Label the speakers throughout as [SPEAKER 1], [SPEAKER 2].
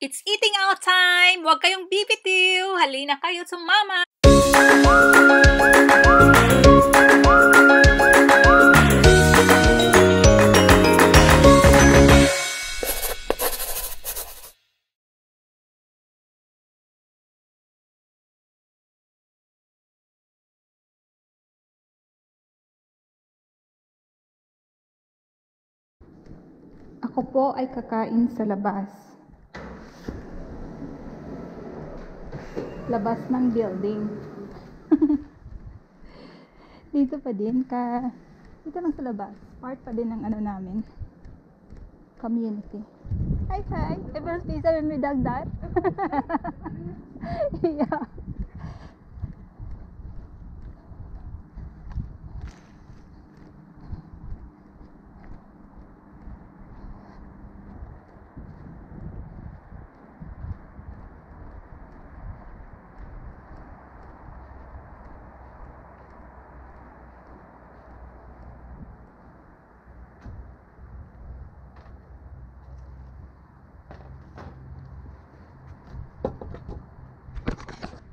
[SPEAKER 1] It's eating out time! Huwag kayong bibitiw! Halina kayo sumama! Ako po ay kakain sa labas. Labas ng building. Dito pa din dito lang sa labas. Part pa din ng ano namin. Community. Hi! Everyone's pizza when we dug that? Yeah.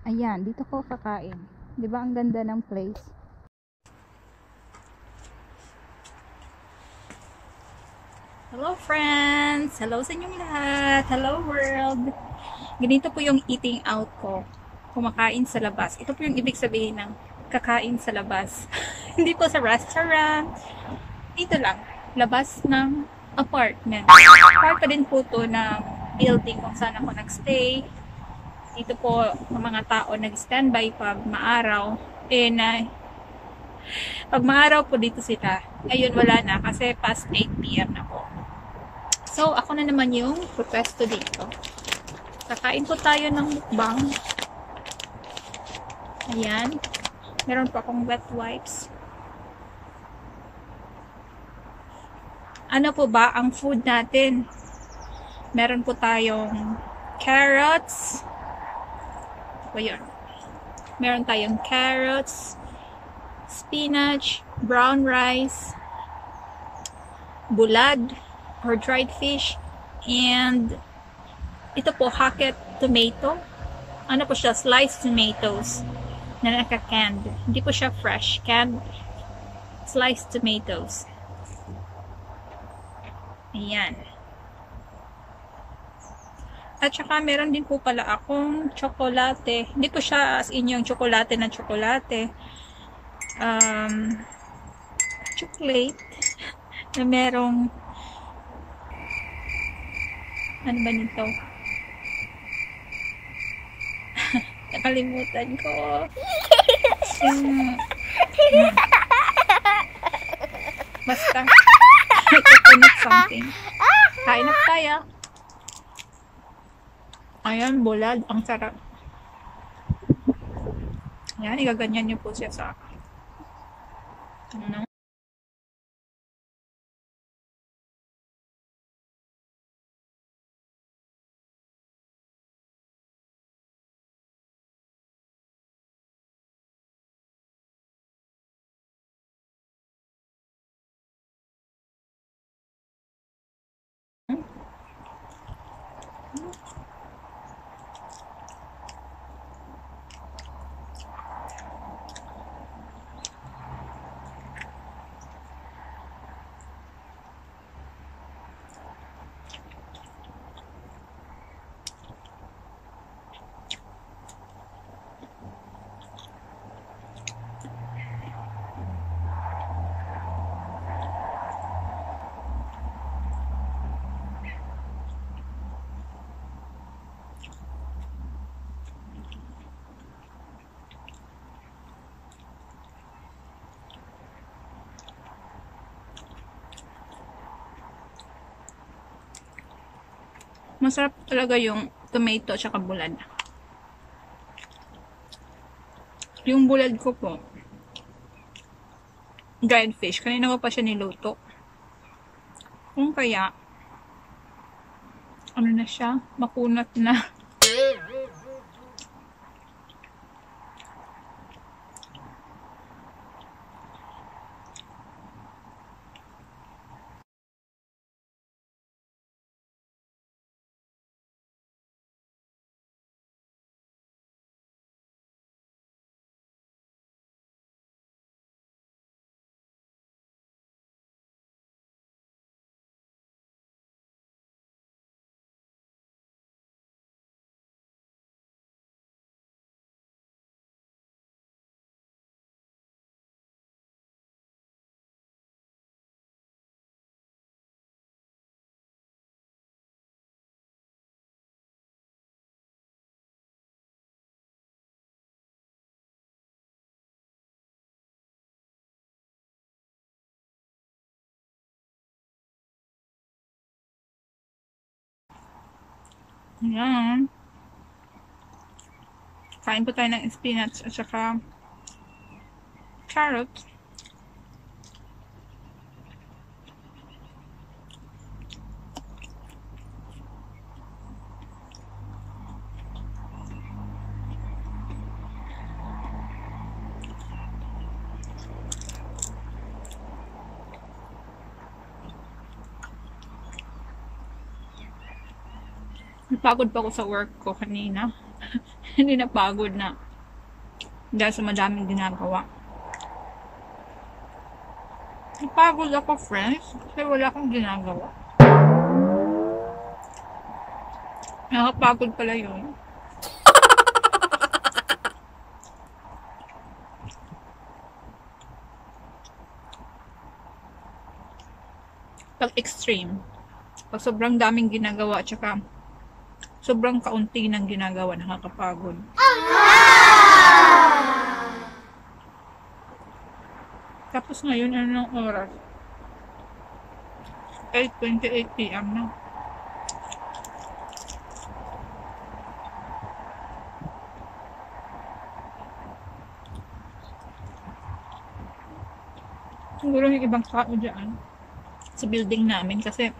[SPEAKER 1] Ayan, dito ko kakain. 'Di ba ang ganda ng place? Hello friends! Hello sa inyong lahat! Hello world! Ganito po yung eating out ko. Kumakain sa labas. Ito po yung ibig sabihin ng kakain sa labas. Hindi po sa restaurant. Dito lang. Labas ng apartment. Part pa din po to ng building kung saan ako nagstay. Dito po ang mga tao nag-standby pag maaraw. Pag maaraw po dito sila. Ayun, wala na kasi past 8 PM na po. So, ako na naman yung pwesto dito. Kakain po tayo ng mukbang. Ayan. Meron pa akong wet wipes. Ano po ba ang food natin? Meron po tayong carrots. Ayan. Meron tayong carrots, spinach, brown rice, bulad or dried fish, and ito po, hackett tomato. Ano po siya? Sliced tomatoes na naka-canned. Hindi po siya fresh. Canned sliced tomatoes. Ayan. At saka meron din po pala akong tsokolate. Hindi po siya as in yung tsokolate na tsokolate. Chocolate na merong ano ba nito? Nakalimutan ko. Basta coconut something. Kain na tayo. Ayan, bulad. Ang sarap. Ayan, igaganyan nyo po siya sa ano? Masarap talaga yung tomato at saka bulad. Yung bulad ko po, dried fish. Kanina ko pa siya niluto. Kung kaya, ano na siya, makunat na. Ayan. Kain po tayo ng spinach at saka carrot. Napagod pa ako sa work ko kanina. Hindi na pagod na. Dahil sa madaming ginagawa. Napagod ako, friends. Kasi wala akong ginagawa. Nakapagod pala yun. Pag extreme. Pag sobrang daming ginagawa, tsaka sobrang kaunti ng ginagawa, nakakapagod. Tapos ngayon, anong oras? 8:28 PM na. Siguro yung ibang tao dyan sa building namin kasi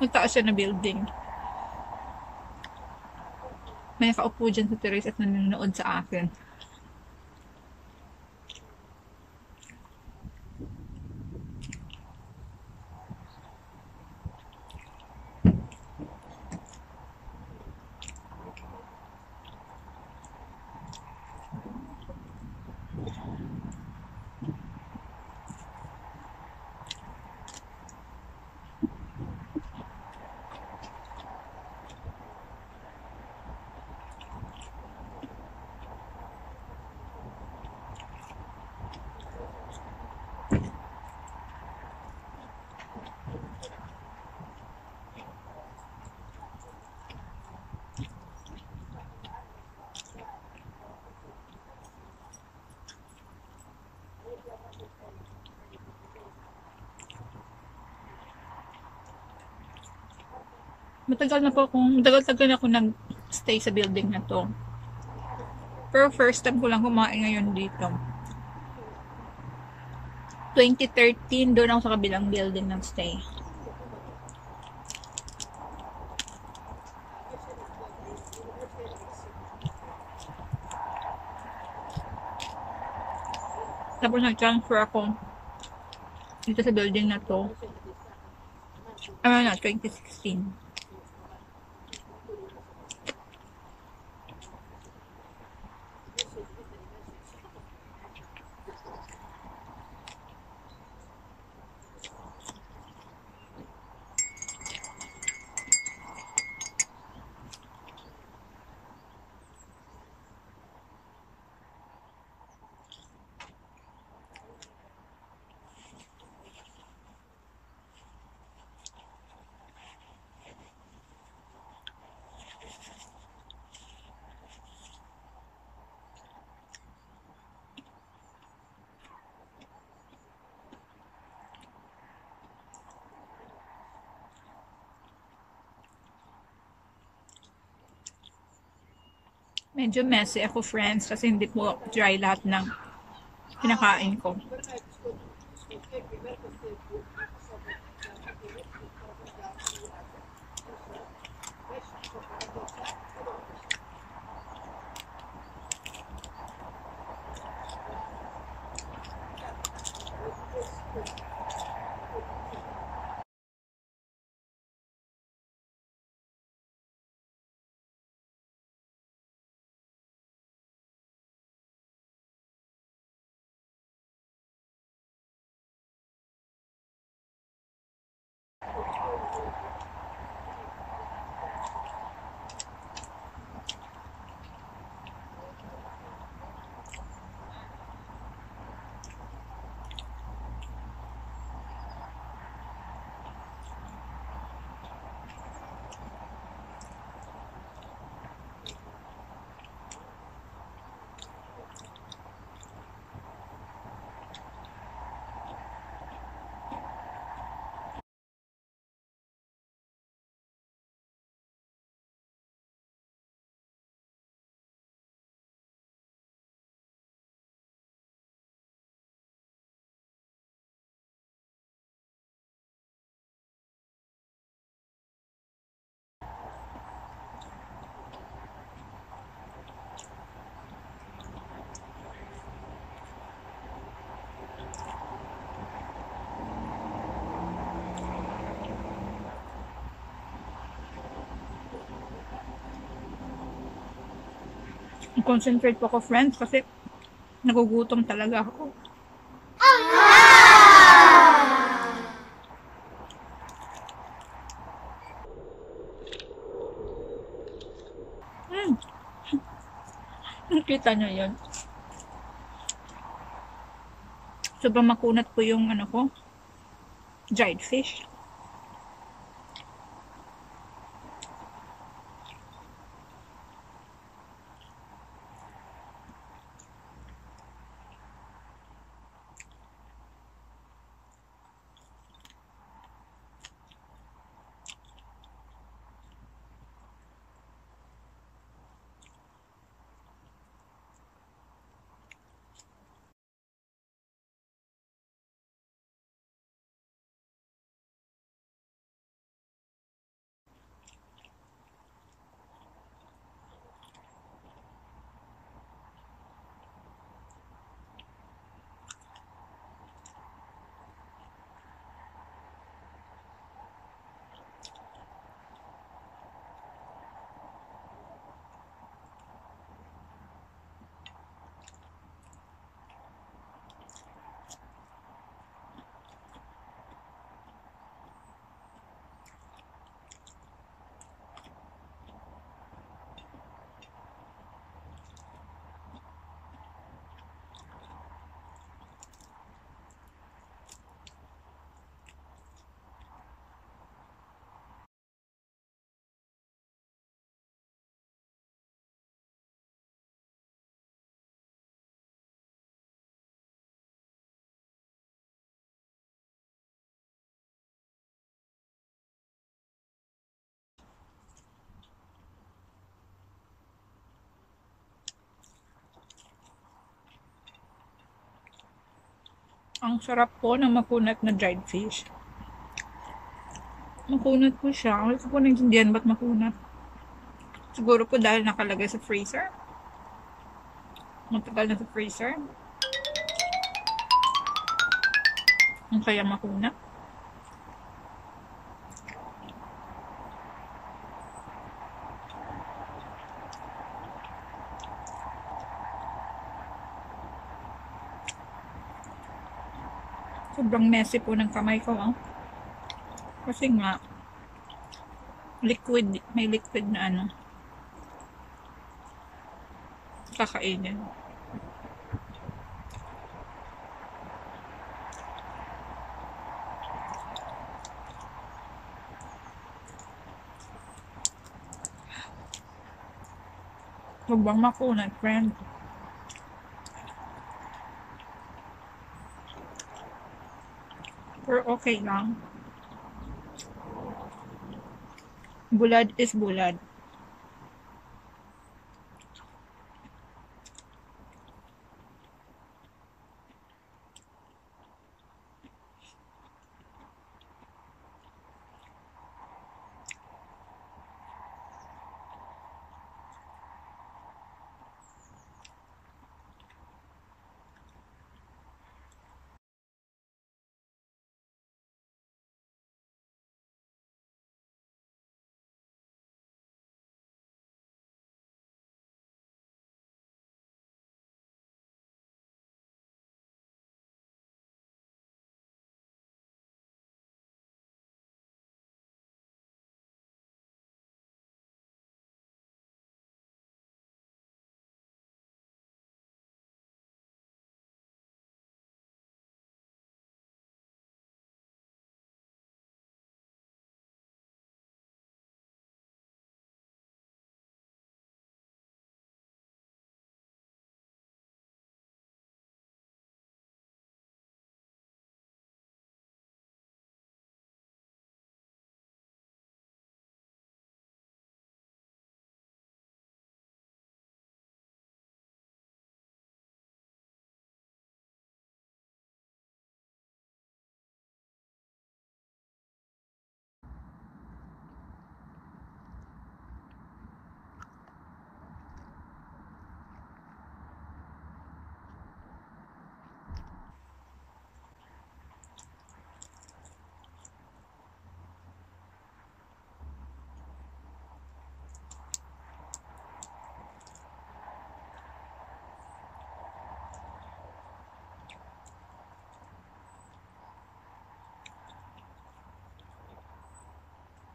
[SPEAKER 1] magtaas siya na building. May nakaupo dyan sa terrace at nanonood sa akin. Matagal-tagal na ako nag-stay sa building na to. Pero first time ko lang kumain ngayon dito. 2013, doon ako sa kabilang building nag-stay. Tapos nag-transfer ako dito sa building na to. 2016. Medyo messy ako, friends, kasi hindi po dry lahat ng kinakain ko. Concentrate po ako, friends, kasi nagugutom talaga ako. Hmm. Nakita nyo yun? Sobrang makunat po yung ano ko, dried fish. Ang sarap po ng makunat na dried fish. Makunat po siya. Hindi ko po naintindihan ba't makunat. Siguro po dahil nakalagay sa freezer. Matagal na sa freezer. Ang kaya makunat. Sobrang messy po ng kamay ko, oh. Kasi nga, liquid, may liquid na ano, kakainin. Sobrang makunat, friend. Pero okay lang. Bulad is bulad.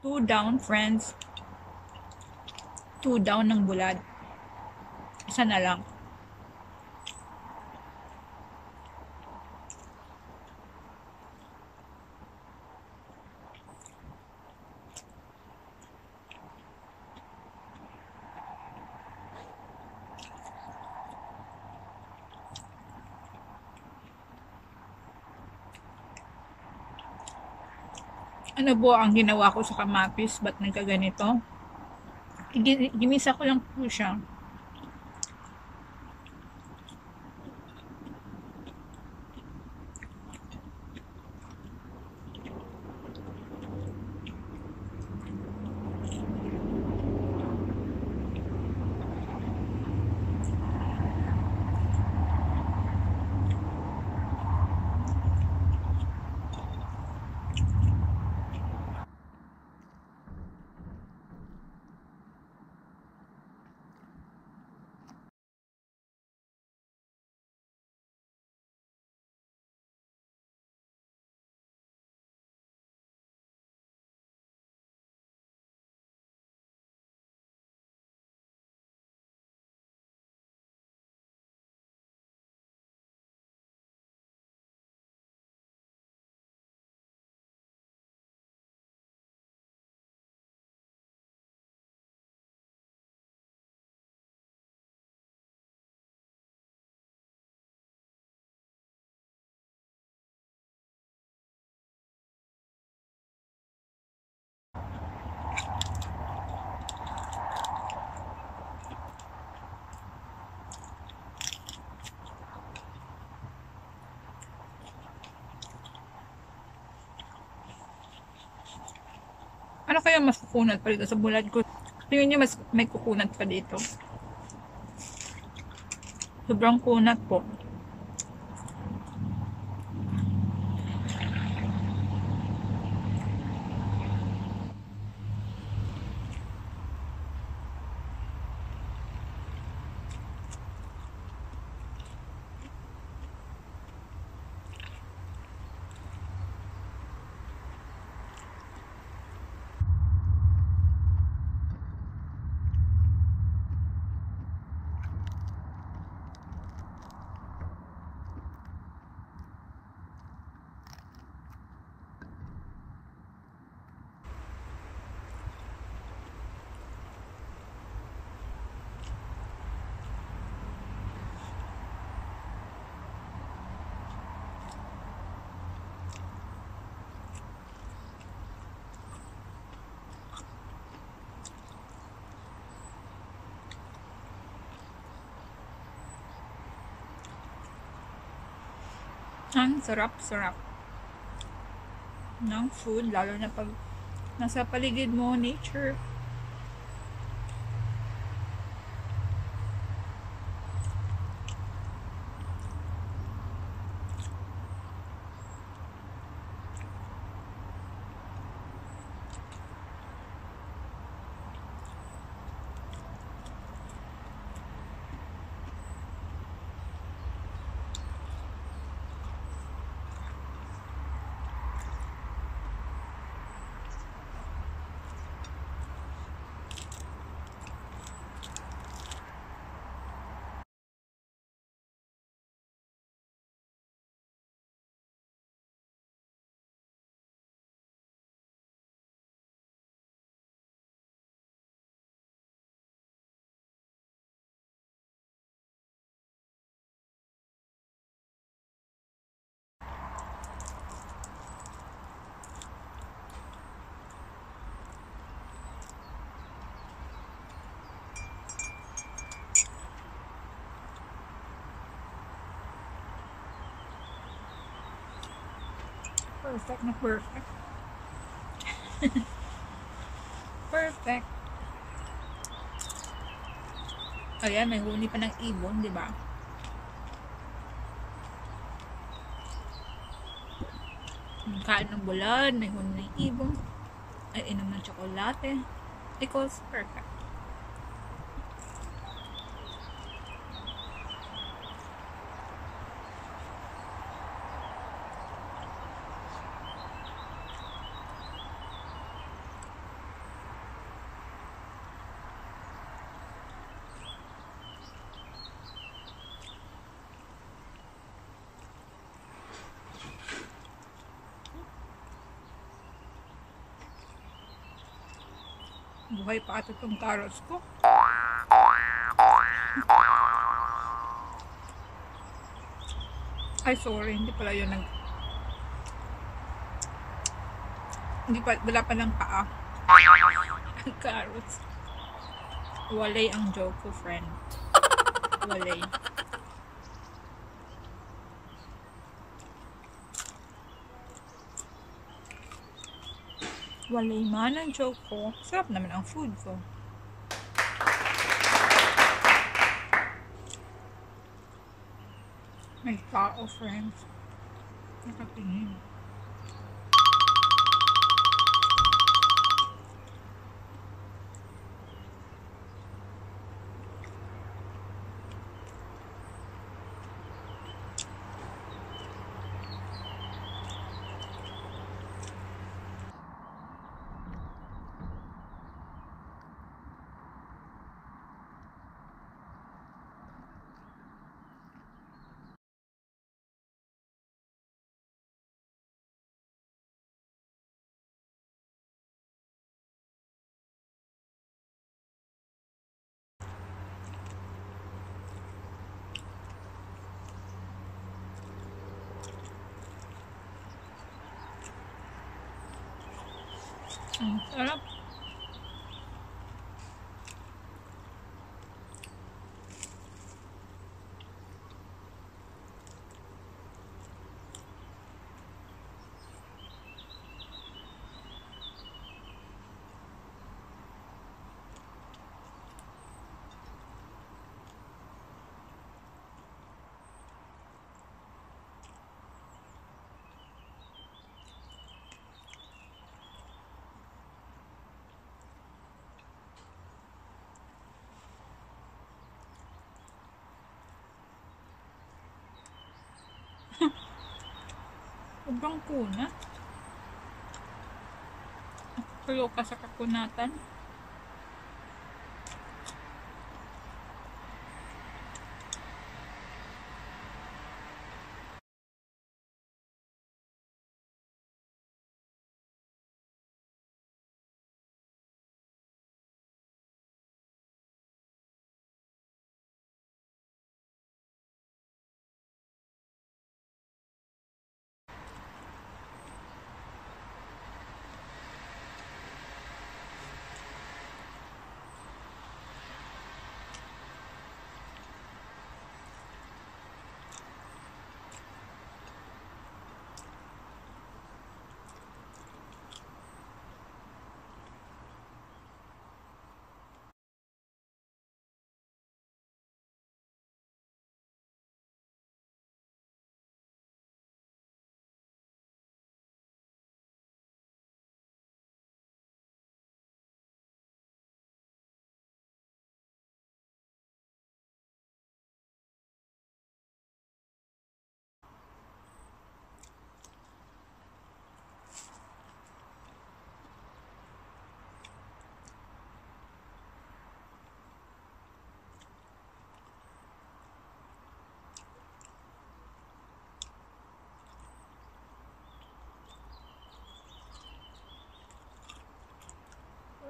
[SPEAKER 1] Two down, friends. Two down ng bulad. Isa na lang. Ano po ang ginawa ko sa kamatis? Ba't nagkaganito? Ginisa ko lang po siya. Ano kaya mas kukunat pa dito sa bulad ko? Tingnan nyo, mas may kukunat pa dito. Sobrang kunat po. Ang sarap-sarap ng food, lalo na pag nasa paligid mo, nature. Perfect na perfect. Perfect. Ayan, may huni pa ng ibon, di ba? Kain ng bulad, may huni ng ibon. Ay, inom ng tsokolate. Equals perfect. Buhay pa ito itong carrots ko. Ay, sorry. Hindi pala yun. Hindi pa, wala pa ng paa. Ang carrots. Walay ang joke ko, friend. Walay. Walay man ang joke ko. Sarap naman ang food ko. May tao, friends. Nakatingin. Ang sarap. Sobrang kuna. Tulo ka sa kakunatan.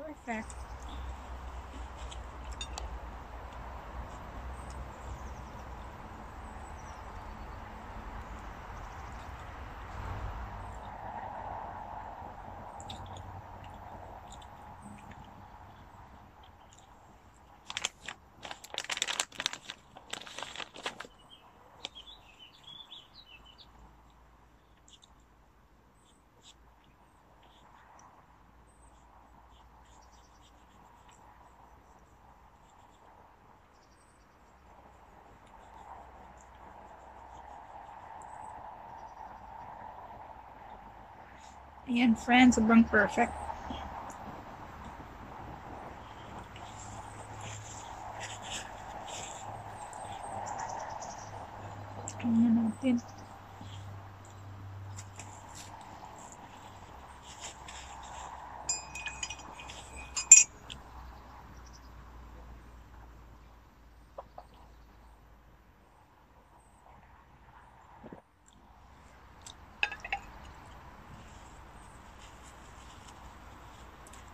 [SPEAKER 1] Perfect. Ayan, friends. Sobrang perfect. Tingnan natin.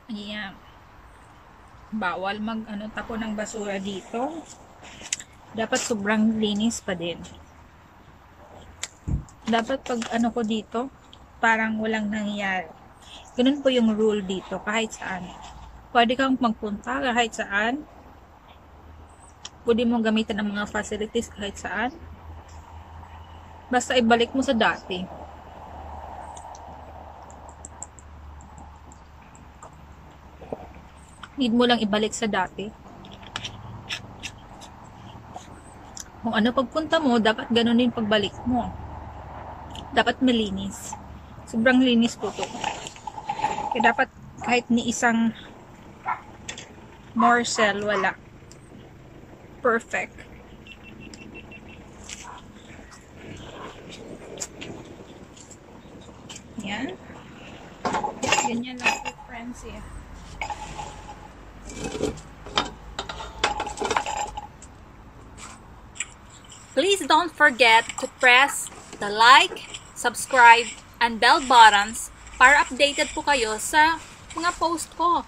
[SPEAKER 1] Ayan. Bawal mag tapo ng basura dito. Dapat sobrang linis pa din. Dapat pag ko dito, parang walang nangyayari. Ganun po yung rule dito, kahit saan. Pwede kang magpunta kahit saan. Pwede mong gamitan ng mga facilities kahit saan. Basta ibalik mo sa dati. Need mo lang ibalik sa dati. Kung ano pagpunta mo, dapat ganun din pagbalik mo. Dapat malinis. Sobrang linis po to. Kaya dapat kahit ni isang morsel, wala. Perfect. Yan. Ganyan lang po, friends, eh. Please don't forget to press the like, subscribe, and bell buttons para updated po kayo sa mga post ko.